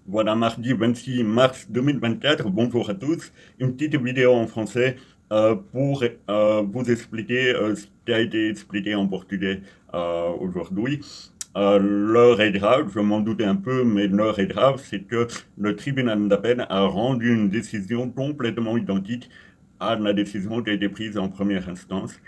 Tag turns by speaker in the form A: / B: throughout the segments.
A: Voilà, mardi 26 mars 2024. Bonjour à tous. Une petite vidéo en français pour vous expliquer ce qui a été expliqué en portugais aujourd'hui. L'heure est grave, je m'en doutais un peu, mais l'heure est grave, c'est que le tribunal d'appel a rendu une décision complètement identique à la décision qui a été prise en première instance,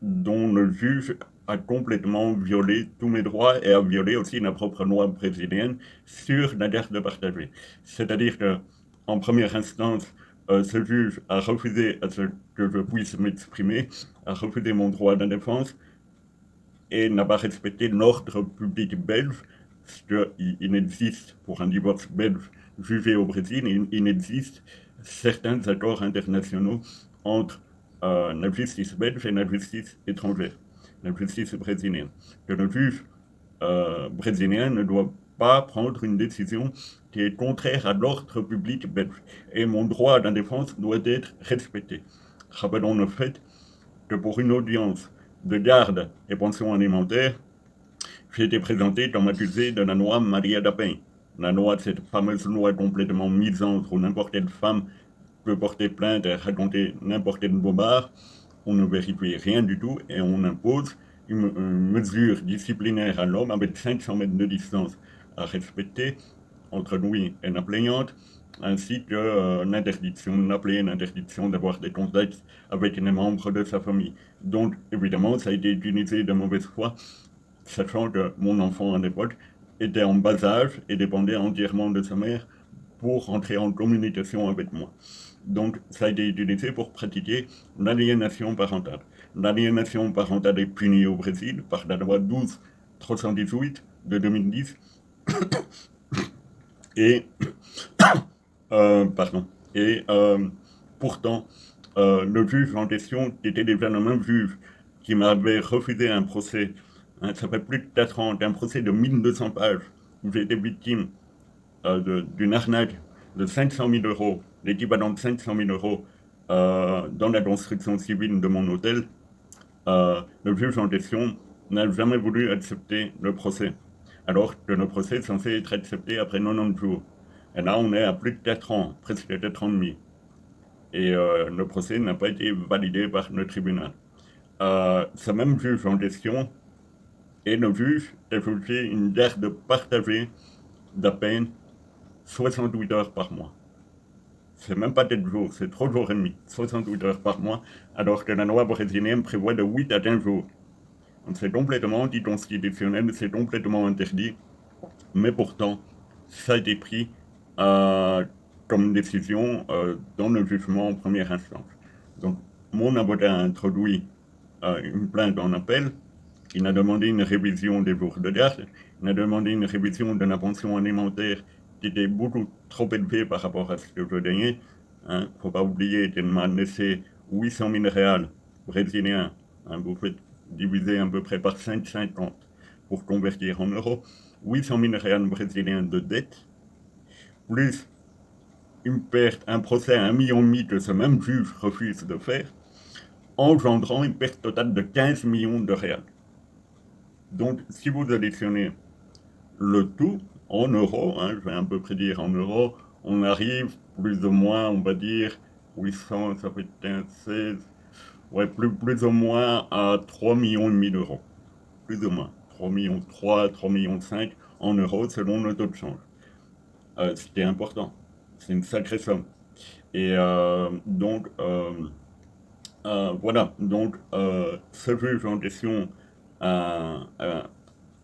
A: dont le juge a complètement violé tous mes droits et a violé aussi la propre loi brésilienne sur la garde partagée. C'est-à-dire que, en première instance, ce juge a refusé à ce que je puisse m'exprimer, a refusé mon droit de défense et n'a pas respecté l'ordre public belge, parce qu'il existe, pour un divorce belge jugé au Brésil, il existe certains accords internationaux entre la justice belge et la justice étrangère, la justice brésilienne, que le juge brésilien ne doit pas prendre une décision qui est contraire à l'ordre public belge. Et mon droit à la défense doit être respecté. Rappelons le fait que pour une audience de garde et pension alimentaire, j'ai été présenté comme accusé de la loi Maria da Penha. La loi, cette fameuse loi complètement misandre où n'importe quelle femme peut porter plainte et raconter n'importe quel bobard. On ne vérifie rien du tout et on impose une mesure disciplinaire à l'homme avec 500 mètres de distance à respecter entre lui et la plaignante, ainsi que l'interdiction de l'appeler, l'interdiction d'avoir des contacts avec les membres de sa famille. Donc, évidemment, ça a été utilisé de mauvaise foi, sachant que mon enfant à l'époque était en bas âge et dépendait entièrement de sa mère pour rentrer en communication avec moi. Donc, ça a été utilisé pour pratiquer l'aliénation parentale. L'aliénation parentale est punie au Brésil par la loi 12-318 de 2010 et pardon. Et pourtant, le juge en question, qui était déjà le même juge qui m'avait refusé un procès, hein, ça fait plus de 4 ans, d'un procès de 1200 pages, où j'ai été victime d'une arnaque de 500 000 euros, l'équivalent de 500 000 euros dans la construction civile de mon hôtel, le juge en question n'a jamais voulu accepter le procès, alors que le procès est censé être accepté après 90 jours. Et là, on est à plus de 4 ans, presque 4 ans et demi. Et le procès n'a pas été validé par le tribunal. Ce même juge en question est le juge qui a jugé une garde partagée d'à peine 68 heures par mois. C'est même pas 4 jours, c'est 3 jours et demi, 68 heures par mois, alors que la loi brésilienne prévoit de 8 à 15 jours. Donc c'est complètement anticonstitutionnel, c'est complètement interdit, mais pourtant, ça a été pris euh, comme décision dans le jugement en première instance. Donc, mon avocat a introduit une plainte en appel, il a demandé une révision des jours de garde, il a demandé une révision de la pension alimentaire qui était beaucoup trop élevée par rapport à ce que je gagnais. Il ne faut pas oublier qu'elle m'a laissé 800 000 réals brésiliens, hein, vous faites diviser à peu près par 5,50 pour convertir en euros, 800 000 réals brésiliens de dette, plus une perte, un procès à 1,5 million que ce même juge refuse de faire, engendrant une perte totale de 15 millions de réals. Donc, si vous additionnez le tout en euros, hein, je vais à peu près dire en euros, on arrive plus ou moins, on va dire, 800, ça fait 15, 16, ouais, plus ou moins à 3 millions et demi d'euros. Plus ou moins. 3 millions 3, 3 millions 5 en euros selon le taux de change. C'était important. C'est une sacrée somme. Et voilà, donc ce juge en question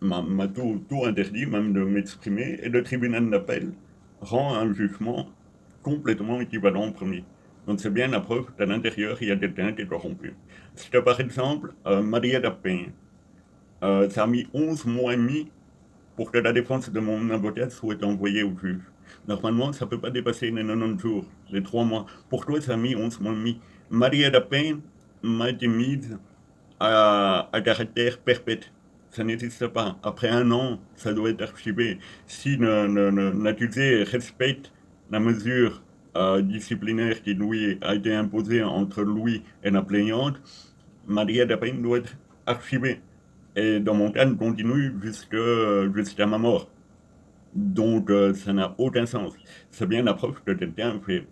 A: m'a tout interdit, même de m'exprimer, et le tribunal d'appel rend un jugement complètement équivalent au premier. Donc c'est bien la preuve qu'à l'intérieur, il y a quelqu'un qui est corrompu. Si par exemple, Maria da Penha, ça a mis 11 mois et demi pour que la défense de mon avocat soit envoyée au juge. Normalement, ça ne peut pas dépasser les 90 jours, les 3 mois. Pourquoi ça a mis 11 mois et demi? Maria da Penha m'a été mise à caractère perpète. Ça n'existe pas. Après 1 an, ça doit être archivé. Si l'accusé respecte la mesure disciplinaire qui lui a été imposée entre lui et la plaignante, Maria da Penha doit être archivée. Et dans mon cas, elle continue jusqu'à ma mort. Donc ça n'a aucun sens. C'est bien la preuve que quelqu'un fait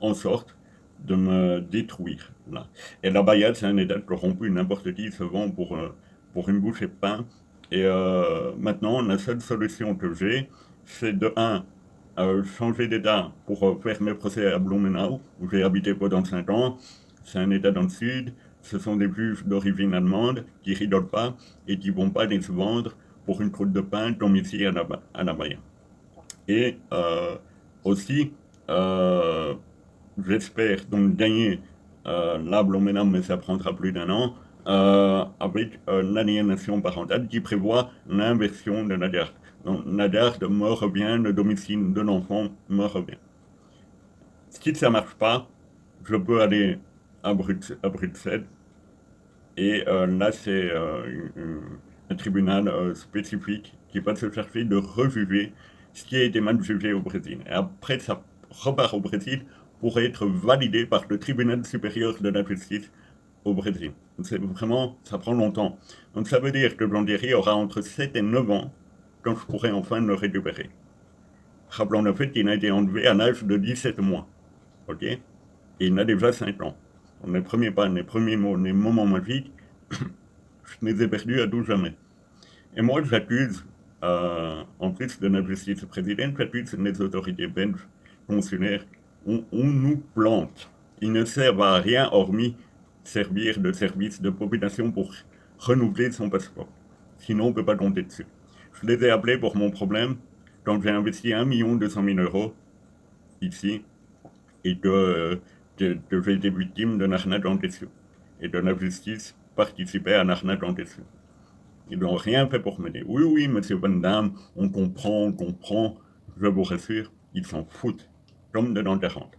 A: en sorte de me détruire. Là. Et la Bayard, c'est un État corrompu, n'importe qui se vend pour une bouchée de pain. Et maintenant, la seule solution que j'ai, c'est de un, changer d'État pour faire mes procès à Blumenau, où j'ai habité pendant 5 ans. C'est un État dans le sud. Ce sont des juges d'origine allemande qui rigolent pas et qui vont pas les se vendre pour une croûte de pain comme ici à la Bayard. Et aussi, euh, j'espère donc gagner la Blumenau, mais ça prendra plus d'un an, avec l'aliénation parentale qui prévoit l'inversion de la garde. Donc la garde me revient, le domicile de l'enfant me revient. Si ça ne marche pas, je peux aller à Bruxelles et là c'est un tribunal spécifique qui va se charger de rejuger ce qui a été mal jugé au Brésil. Et après ça repart au Brésil pour être validé par le tribunal supérieur de la justice au Brésil. C'est vraiment, ça prend longtemps. Donc ça veut dire que Blandieri aura entre 7 et 9 ans quand je pourrai enfin le récupérer. Rappelons le fait qu'il a été enlevé à l'âge de 17 mois. Ok? Et il a déjà 5 ans. Donc les premiers pas, les premiers mots, les moments magiques, je les ai perdus à tout jamais. Et moi, j'accuse, en plus de la justice présidente, j'accuse les autorités belges consulaires. On nous plante. Ils ne servent à rien hormis servir de service de population pour renouveler son passeport. Sinon, on ne peut pas compter dessus. Je les ai appelés pour mon problème quand j'ai investi 1 200 000 € ici et que j'ai été victime d'un arnaque en question. Et de la justice participait à un arnaque en question. Ils n'ont rien fait pour m'aider. Oui, oui, monsieur Van Damme, on comprend, on comprend. Je vous rassure, ils s'en foutent. Comme de l'an 40.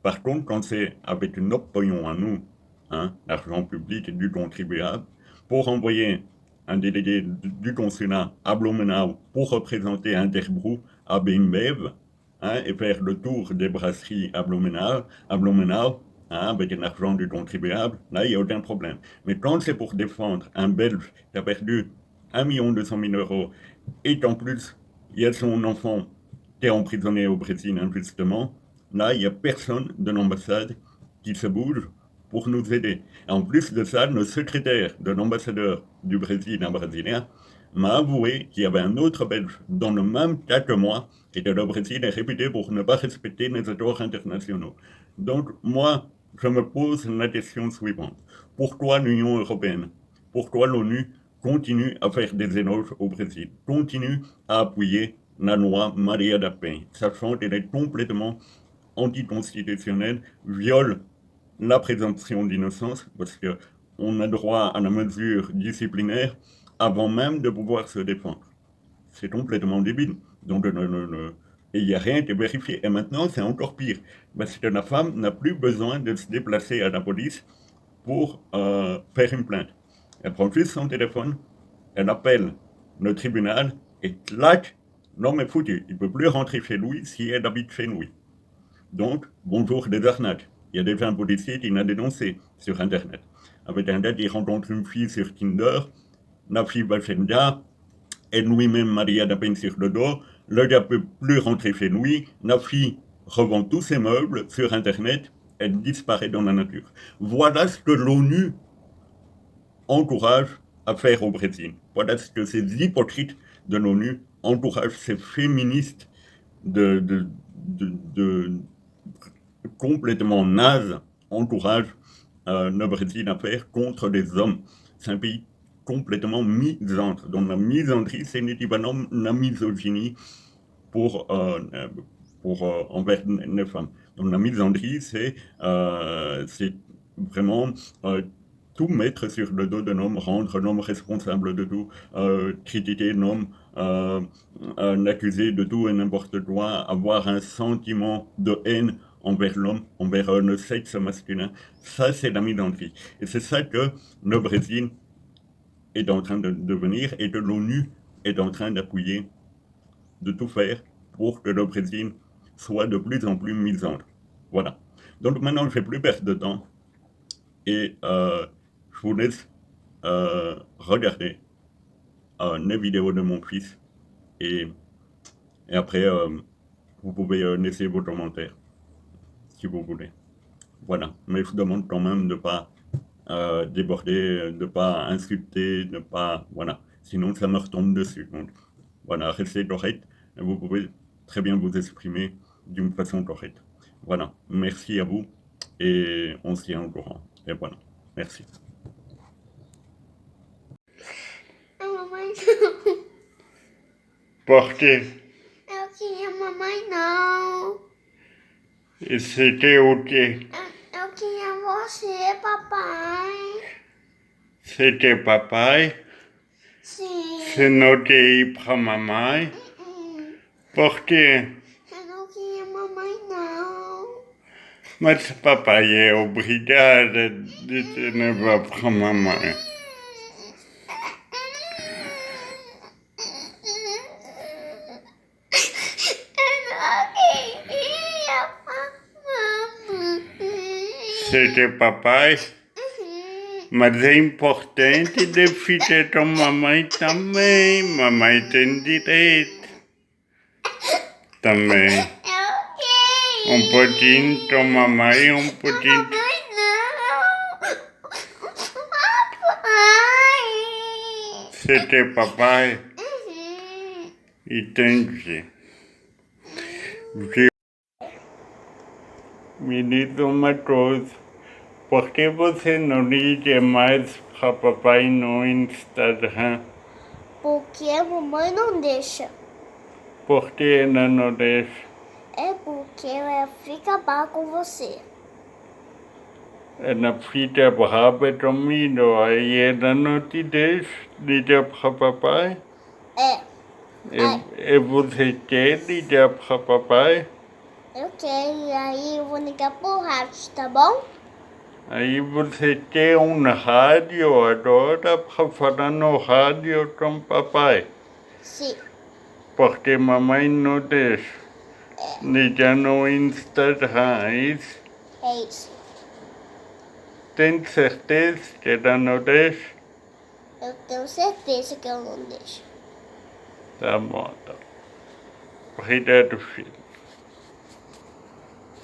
A: Par contre, quand c'est avec notre pognon à nous, hein, l'argent public du contribuable, pour envoyer un délégué du consulat à Blumenau pour représenter Interbrew à Beinbev, hein, et faire le tour des brasseries à Blumenau hein, avec l'argent du contribuable, là, il n'y a aucun problème. Mais quand c'est pour défendre un Belge qui a perdu 1 200 000 € et qu'en plus, il y a son enfant qui est emprisonné au Brésil injustement, là, il n'y a personne de l'ambassade qui se bouge pour nous aider. Et en plus de ça, le secrétaire de l'ambassadeur du Brésil, un Brésilien, m'a avoué qu'il y avait un autre Belge dans le même cas que moi et que le Brésil est réputé pour ne pas respecter les accords internationaux. Donc, moi, je me pose la question suivante. Pourquoi l'Union européenne, pourquoi l'ONU continue à faire des éloges au Brésil, continue à appuyer la loi Maria da Penha, sachant qu'elle est complètement anticonstitutionnelle, viole la présomption d'innocence, parce qu'on a droit à la mesure disciplinaire avant même de pouvoir se défendre. C'est complètement débile. Donc, et il n'y a rien qui est vérifié. Et maintenant, c'est encore pire, parce que la femme n'a plus besoin de se déplacer à la police pour faire une plainte. Elle prend juste son téléphone, elle appelle le tribunal, et clac, l'homme est foutu. Il ne peut plus rentrer chez lui si elle habite chez lui. Donc, bonjour des arnaques. Il y a déjà un policier qui l'a dénoncé sur Internet. Avec un gars qui rencontre une fille sur Tinder, la fille va chez le gars, et lui-même Maria da peine sur le dos, le gars peut plus rentrer chez lui, la fille revend tous ses meubles sur Internet, elle disparaît dans la nature. Voilà ce que l'ONU encourage à faire au Brésil. Voilà ce que ces hypocrites de l'ONU encouragent ces féministes de complètement naze encourage le Brésil à faire contre les hommes. C'est un pays complètement misandre. Donc la misandrie, c'est l'équivalent de la misogynie envers les femmes. Donc la misandrie, c'est vraiment tout mettre sur le dos d'un homme, rendre l'homme responsable de tout, critiquer l'homme, l'accuser de tout et n'importe quoi, avoir un sentiment de haine envers l'homme, envers le sexe masculin. Ça, c'est la misandrie. Et c'est ça que le Brésil est en train de devenir et que l'ONU est en train d'appuyer, de tout faire pour que le Brésil soit de plus en plus misandre. Voilà. Donc maintenant, je ne vais plus perdre de temps et je vous laisse regarder les vidéos de mon fils et Et après, vous pouvez laisser vos commentaires si vous voulez. Voilà. Mais je vous demande quand même de ne pas déborder, de ne pas insulter, de ne pas. Voilà. Sinon, ça me retombe dessus. Donc, voilà, restez correct. Et vous pouvez très bien vous exprimer d'une façon correcte. Voilà. Merci à vous. Et on se tient au courant. Et voilà. Merci.
B: Mamãe
A: Por quê?
B: eu queria mamãe não.
A: E c'était o quê?
B: Eu queria você, papai.
A: C'était papai.
B: Sim.
A: Você não quer ir pra mamãe? Por quê?
B: Eu não queria mamãe não.
A: Mas papai é obrigado de te levar pra mamãe. C'était papai. Mas é importante de ficar com mamãe também. Mamãe tem direito. Também. Um pouquinho com mamãe, um pouquinho.
B: Mamãe não. Papai.
A: C'était papai. Entendi. Me diz uma coisa. Por que você não liga mais para papai no Instagram?
B: Porque a mamãe não deixa.
A: Por que ela não deixa?
B: É porque ela fica brava com você.
A: Ela fica brava comigo, aí ela não te deixa ligar para papai?
B: É,
A: E você quer ligar para papai?
B: eu quero. E aí eu vou ligar pro rádio, tá bom?
A: Aí você quer um rádio agora para falar no rádio com papai?
B: Sim.
A: Porque mamãe não deixa ligar no Instagram, é isso?
B: É isso.
A: Tem certeza que ela não deixa?
B: Eu tenho certeza que eu não deixo.
A: Tá bom, tá. Obrigado, filho.